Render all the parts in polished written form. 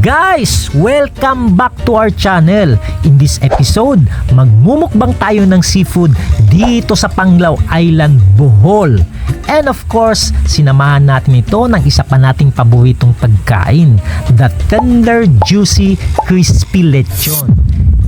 Guys, welcome back to our channel. In this episode, magmumukbang tayo ng seafood dito sa Panglao Island, Bohol. And of course, sinamahan natin ito ng isa pa nating paboritong pagkain, the tender, juicy, crispy lechon.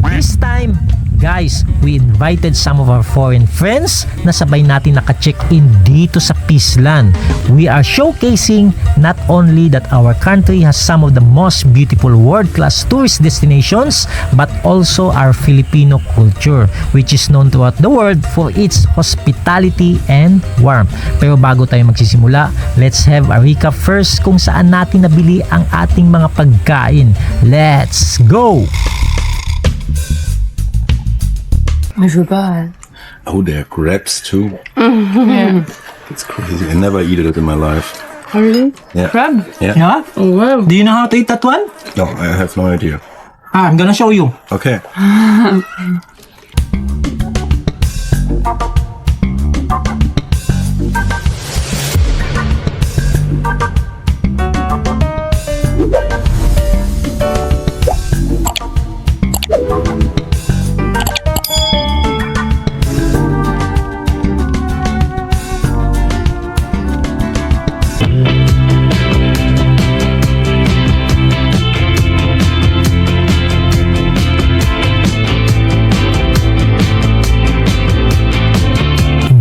This time, guys, we invited some of our foreign friends na sabay natin naka-check-in dito sa Pislan. We are showcasing not only that our country has some of the most beautiful world-class tourist destinations, but also our Filipino culture, which is known throughout the world for its hospitality and warmth. Pero bago tayo magsisimula, let's have a recap first kung saan natin nabili ang ating mga pagkain. Let's go! I forgot. Oh, there are crabs too. Yeah. It's crazy. I never eat it in my life. Really? Yeah. Crab? Yeah. Yeah? Oh, wow. Do you know how to eat that one? No, I have no idea. I'm gonna show you. Okay.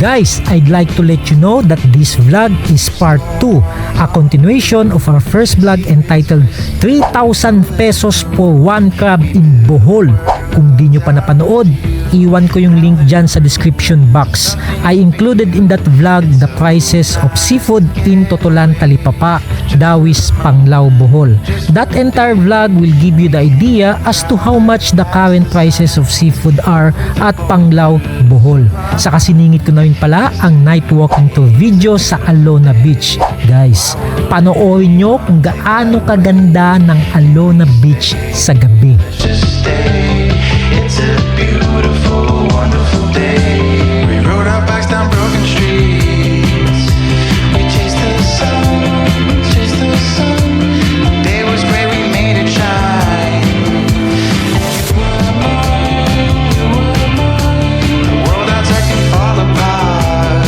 Guys, I'd like to let you know that this vlog is part 2, a continuation of our first vlog entitled 3,000 pesos for one crab in Bohol. Kung di nyo pa napanood, iwan ko yung link dyan sa description box. I included in that vlog the prices of seafood in Totolan Talipapa, Dauis, Panglao, Bohol. That entire vlog will give you the idea as to how much the current prices of seafood are at Panglao, Bohol. Saka siningit ko na rin pala ang night walking tour video sa Alona Beach. Guys, panoorin nyo kung gaano kaganda ng Alona Beach sa gabi. It's a beautiful, wonderful day. We rode our bikes down broken streets. We chased the sun, chased the sun. The day was great, we made it shine. You were mine, you were mine. The world outside can fall apart.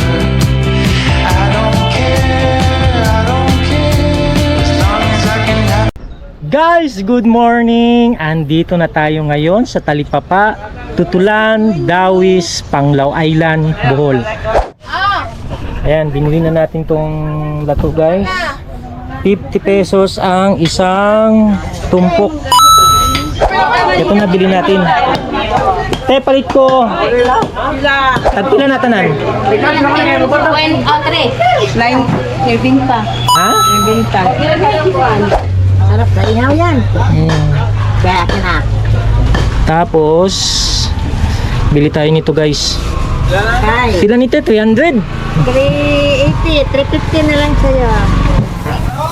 I don't care, I don't care. As long as I can have. Guys, good morning! Andito na tayo ngayon sa Talipapa, Totolan, Dauis, Panglao Island, Bohol. Ayan, binili na natin tong lato guys. 50 pesos ang isang tumpok. Ito na bili natin. Te, palit ko. Tagpila na tanan. Line, Irvinta. Ha? Irvinta. Sarap na ihaw yan. Kaya kinak. Tapos, bili tayo nito guys. Kay, Sila nito, 300. 380, 350 na lang sa'yo.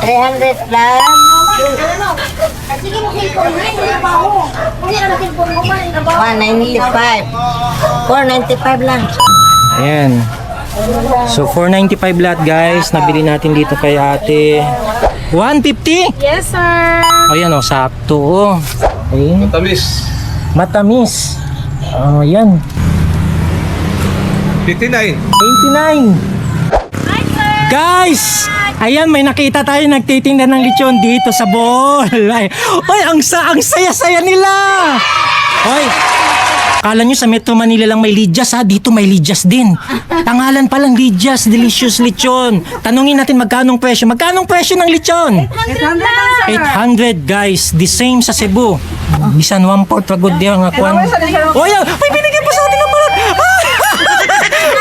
300 plus. 195. 495 lang. Ayan. So 495 lahat guys, nabili natin dito kay ate. 150? Yes, sir. Ayan o, sakto o. Ayan. Tamis. Matamis. Ayan. 59. 89. Guys! Ayan, may nakita tayo nagtitinda ng lechon dito sa Bohol. Ay, oy, ang saya-saya nila. Oy, akala nyo sa Metro Manila lang may lidyas ha, dito may lidyas din. Tangalan palang lidyas, delicious lechon. Tanungin natin magkanong presyo. Magkanong presyo ng lechon? 800 guys, the same sa Cebu. Bisan 1/4 pagod diyan nga kwan. Oy, may binigay pa sa atin ng balat.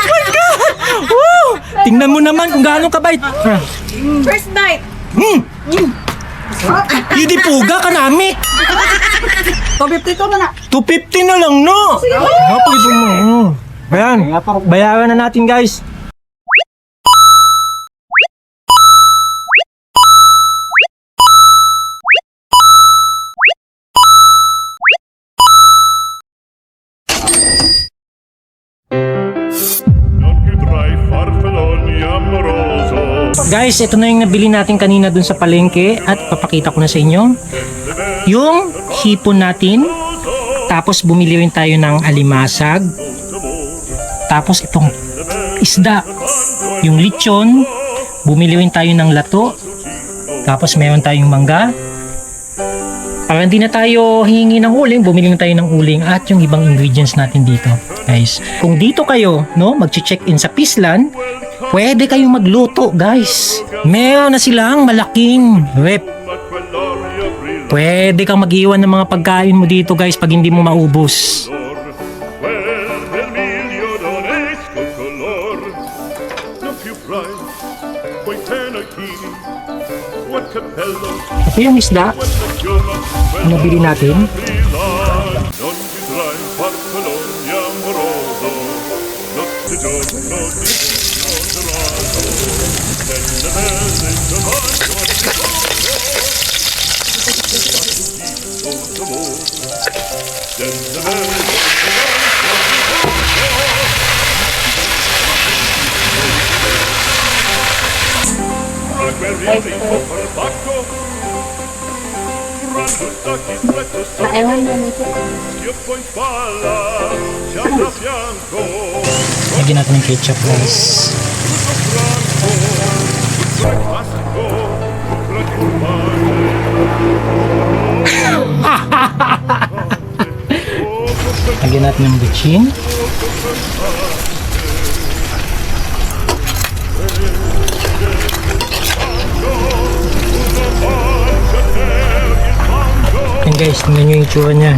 My God! Woo! Tingnan mo naman kung gaano kabait. First night. Hindi puga ka nami. 250 ko na. 250 na lang, no? Kapag ito mo. Ayan, bayaran na natin guys. Guys, ito na yung nabili natin kanina dun sa palengke at papakita ko na sa inyo. Yung hipon natin. Tapos bumili rin tayo ng alimasag. Tapos itong isda. Yung lechon. Bumili rin tayo ng lato. Tapos meron tayong mangga. Para hindi na tayo hihingi ng uling, bumili na tayo ng uling at yung ibang ingredients natin dito. Guys, kung dito kayo, no, mag-check-in sa Pislan, pwede kayong magluto, guys. Meron na silang malaking rep. Pwede kang mag-iwan ng mga pagkain mo dito, guys, pag hindi mo maubos. Ito yung isda na nabili natin. Ewan na nito. Lagyan natin ng ketchup, guys. Lagyan natin ng bitchin. And guys, tingnan nyo yung itsura niya.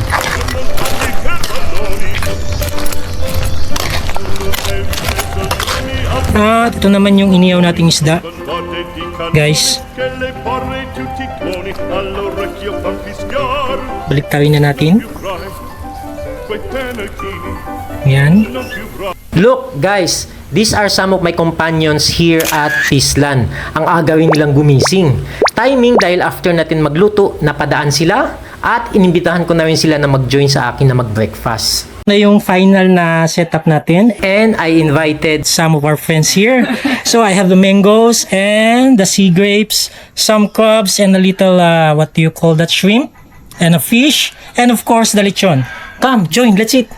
At ito naman yung iniyaw nating isda. Guys, baliktawin na natin. Yan. Look guys, these are some of my companions here at Pislan. Ang agawin nilang gumising. Timing dahil after natin magluto, napadaan sila at inimbitahan ko na rin sila na mag-join sa akin na mag-breakfast. Na yung final na setup natin and I invited some of our friends here. So I have the mangoes and the sea grapes, some crabs and a little what do you call that, shrimp and a fish and of course the lechon. Come, join, let's eat.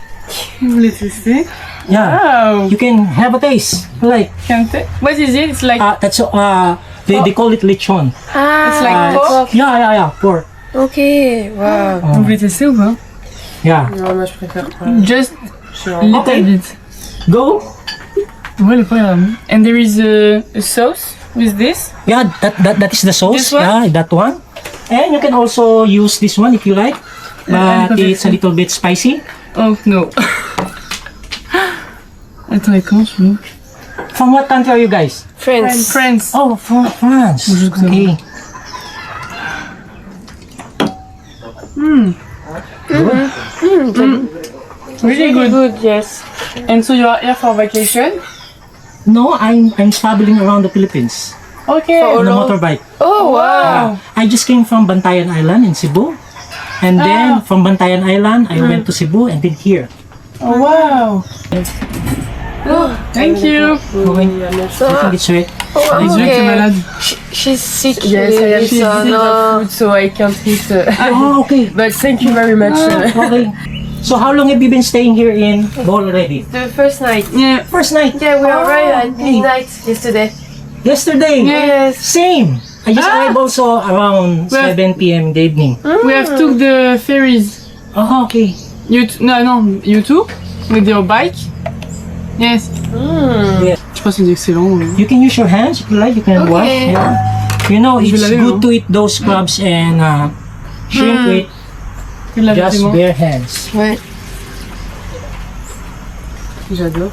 Let's see. Yeah. Wow. You can have a taste. Like What is it? It's like that's they call it lechon. it's like pork. Yeah, pork. Ok, wow. Vous voulez tester ou pas? Yeah. Non, moi je préfère pas. Just little Okay. bit. Go. Ouais, le pain. And there is a sauce with this. Yeah, that is the sauce. This one? Yeah, that one. And you can also use this one if you like. But it's a little bit spicy. Oh no. Attends, et comment tu mets? From what country are you guys? France. France. Oh, from France. Okay. Really good. Good, yes. And so you are here for vacation? No, I'm traveling around the Philippines Okay. on a motorbike. Oh, wow. I just came from Bantayan Island in Cebu. And then from Bantayan Island, I went to Cebu and then here. Oh, wow. Thank you. Okay. I think it's right. Oh, Les yeux qui est malade. She's sick. Yes, I am. with She's this, no. food, so I can't eat. Oh, okay. But thank you very much. Okay. So how long have you been staying here in Bohol already? The first night. Yeah. First night. Yeah, we arrived at okay. midnight yesterday. Yesterday. Yes. Same. I just arrived also around Well- 7 p.m. in the evening. We have took the ferries. Oh, okay. You you too? With your bike? Yes. Yeah. Je pense que c'est excellent. You can use your hands if you like. You can wash. Okay. Yeah. You know, Je vais it's laver, good hein. to eat those crabs and shrimp with Tu l'as just vraiment. bare hands. Ouais. J'adore.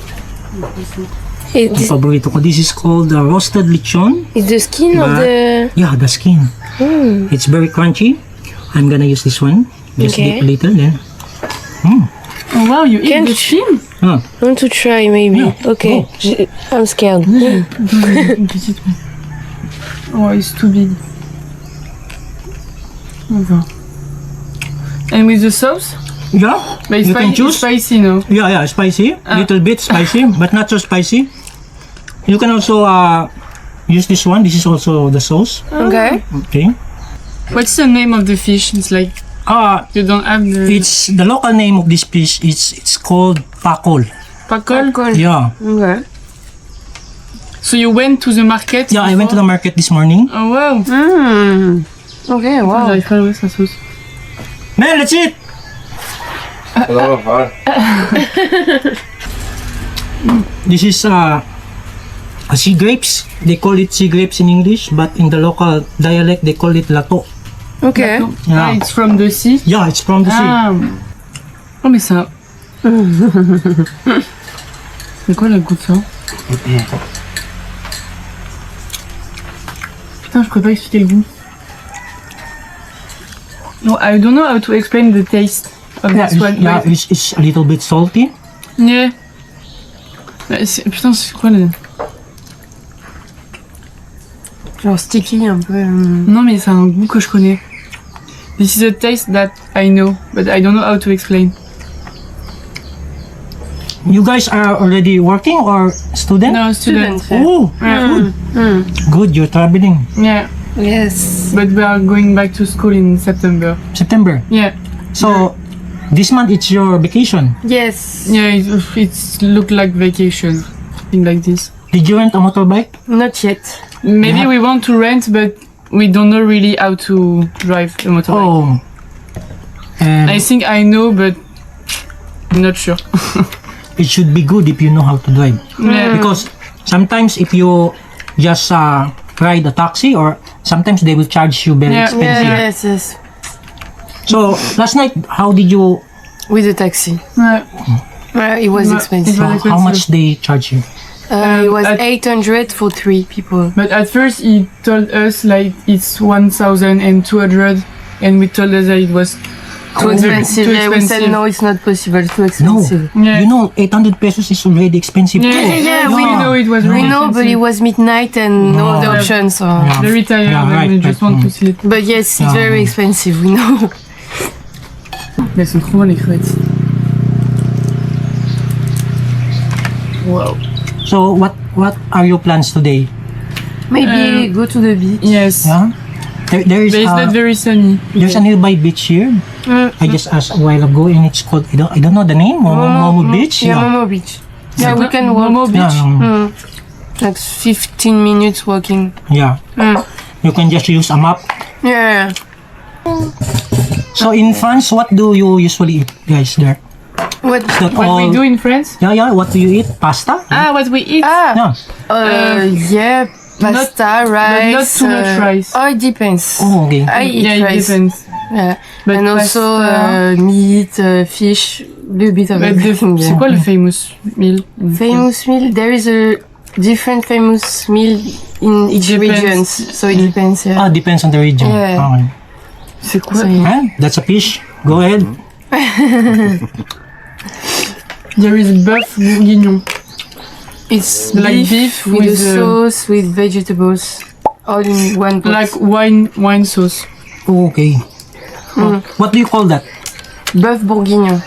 Et this, Paborito ko. This is called roasted lechon. it's the skin of But- the... Yeah, the skin. It's very crunchy. I'm gonna use this one. Just Okay. dip a little then. Oh wow, you eat Can- the skin? Huh. I want to try maybe. Yeah. Okay. Oh. I'm scared. Une petite. Oh, it's too big. Okay. And with the sauce? Yeah. But it's You can choose. spicy, no? Yeah, spicy. Little bit spicy, but not so spicy. You can also use this one. This is also the sauce. Okay. Okay. What's the name of the fish? It's like you don't have the It's the local name of this fish. It's called pakol. pakol. Yeah. Okay. So you went to the market? Yeah, I went to the market this morning. Oh wow. Okay, wow. J'arrive pas à ouvrir sa sauce. Man, let's eat. Hello, hi. This is sea grapes. They call it sea grapes in English, but in the local dialect they call it lato. Okay. Ah, Yeah. it's from the sea. Yeah, it's from the sea. Ah. Oh mais ça. C'est quoi le goût de ça? Putain, je pourrais pas expliquer le goût. No, I don't know how to explain the taste of Yeah, this one. yeah, it's a little bit salty. Yeah. Putain, c'est quoi le... Genre sticky un peu. Non mais c'est un goût que je connais. This is a taste that I know, but I don't know how to explain. You guys are already working or student? No, student. Oh, Yeah. good. You're traveling. Yeah, Yes. but we are going back to school in September. September. Yeah, So this month it's your vacation. Yes. yeah, it's look like vacation, thing like this. Did you rent a motorbike? Not yet. Maybe Yeah. we want to rent, but we don't know really how to drive the motorbike. Oh. And I think I know, but not sure. it should be good if you know how to drive. Yeah. Because sometimes if you just ride a taxi or sometimes they will charge you very Yeah. expensive. Yes, yes. So last night, how did you, With a taxi. Yeah. It was Yeah, expensive. it was- how much they charge you? It was at- 800 for 3 people. But at first he told us like it's 1,200, and we told us that it was Too expensive. Too Yeah, we said expensive. no, it's not possible. Too No, expensive. Yeah. you know 800 pesos is already expensive Yeah, too. yeah, we Yeah. know it was We really know, but it expensive. was midnight and no other Yeah. option. So, Yeah. Very tired, Yeah, and right, we just right. want to sleep. but yes, it's Yeah. very expensive. We know. Mais elles sont trop bonnes les crevettes. Wow. So what are your plans today? Maybe go to the beach. Yes. Yeah? There is But it's not very sunny. there's a nearby beach here. I just asked a while ago and it's called I don't know the name. Momo Beach. Yeah, Momo Beach. Yeah, we can walk. Momo Beach. Yeah, Like 15 minutes walking. yeah. You can just use a map. Yeah. So in France, what do you usually eat, guys? There. What? That What all, we do in France? Yeah. What do you eat? Pasta? Ah, what we eat? Ah, Yeah. yeah, pasta, rice. not too much rice. Oh, it depends. Oh, okay. I eat Yeah, it rice. depends. Yeah. But And also pasta- meat, fish, little bit of But everything. c'est Yeah. quoi le famous meal? Famous meal? There is a different famous meal in each Depends. region, so it depends. Yeah. Ah, depends on the region. Yeah. Okay. C'est quoi? So, yeah. Huh? That's a fish. Go ahead. There is bœuf bourguignon. It's Like beef beef with a with, sauce with vegetables, all in one pot. Like wine sauce. Okay. What do you call that? Bœuf bourguignon.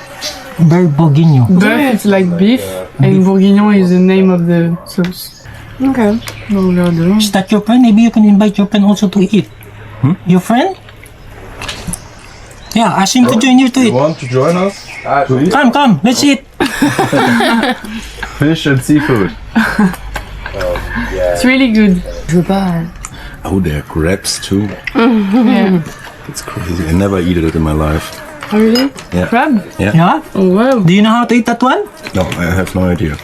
Bird bourguignon. Bœuf is like beef, and bourguignon is the name of the sauce. Okay. Oh, là, là. Is that your friend? Maybe you can invite your friend also to eat. Your friend? Yeah, ask him to join you to eat. want to join us? To eat Come, let's eat. fish and seafood. It's really good. Je veux pas. Oh, there are crabs too. Yeah. It's crazy. I never eat it in my life. Oh, really? Yeah. Crab? Yeah? Oh, wow. Do you know how to eat that one? No, I have no idea.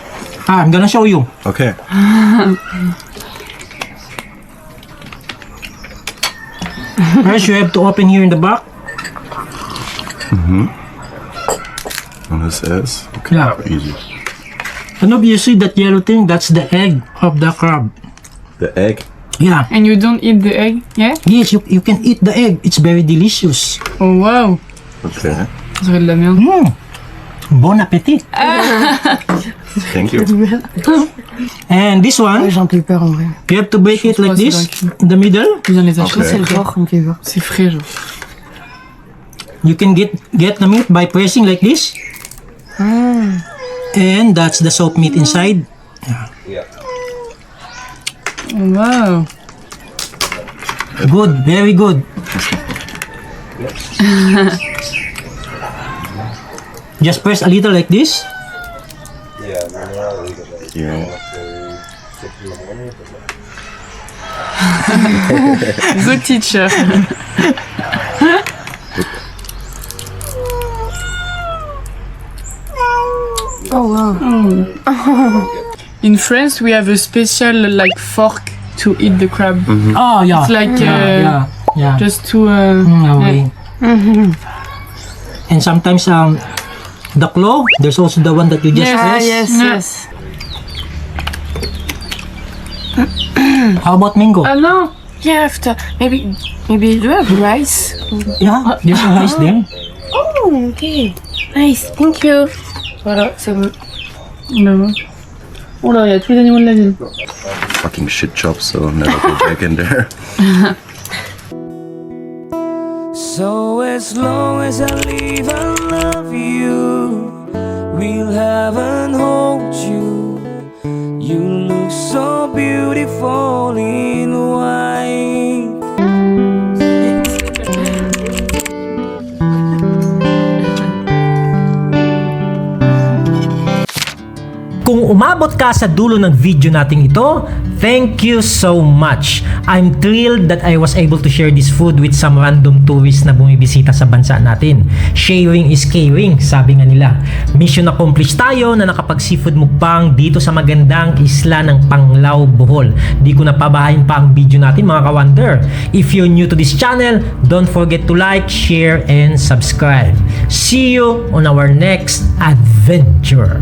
I'm gonna show you. Okay. First, you have to open here in the back. And this is okay. Yeah. Easy. And obviously, that yellow thing, that's the egg of the crab. The egg. Yeah. And you don't eat the egg? Yeah? Yes, you can eat the egg. It's very delicious. Oh, wow. Okay. On dirait de la merde. Bon appétit. Thank you. And this one, J'ai un peu peur en vrai. you have to break it like pas, c'est this, vaincu. in the middle. Viens les acheter. Okay. C'est le porc, on me fait peur. C'est frais, genre. You can get the meat by pressing like this. And that's the soap meat inside. Wow. Good, very good. Just press a little like this. Yeah. Good teacher. Oh wow. In France, we have a special like fork to eat the crab. Oh, yeah. It's like yeah. just to Okay. And sometimes the claw, there's also the one that you just press. Yes, Yeah. yes. How about mango? no. Yeah, after maybe do you have rice? Yeah, there's a rice there. Oh, okay. Nice. Thank you. Voilà, c'est bon. No. Oh là, il y a tous les animaux de la ville. Fucking shit job, so never go back in there. So as long as I live and love you, we'll have and hold you. You look so beautiful in white. Kung umabot ka sa dulo ng video nating ito, thank you so much. I'm thrilled that I was able to share this food with some random tourists na bumibisita sa bansa natin. Sharing is caring, sabi nga nila. Mission accomplished tayo na nakapag-seafood mukbang dito sa magandang isla ng Panglao, Bohol. Di ko napabahayin pa ang video natin mga ka-wonder. If you're new to this channel, don't forget to like, share, and subscribe. See you on our next adventure.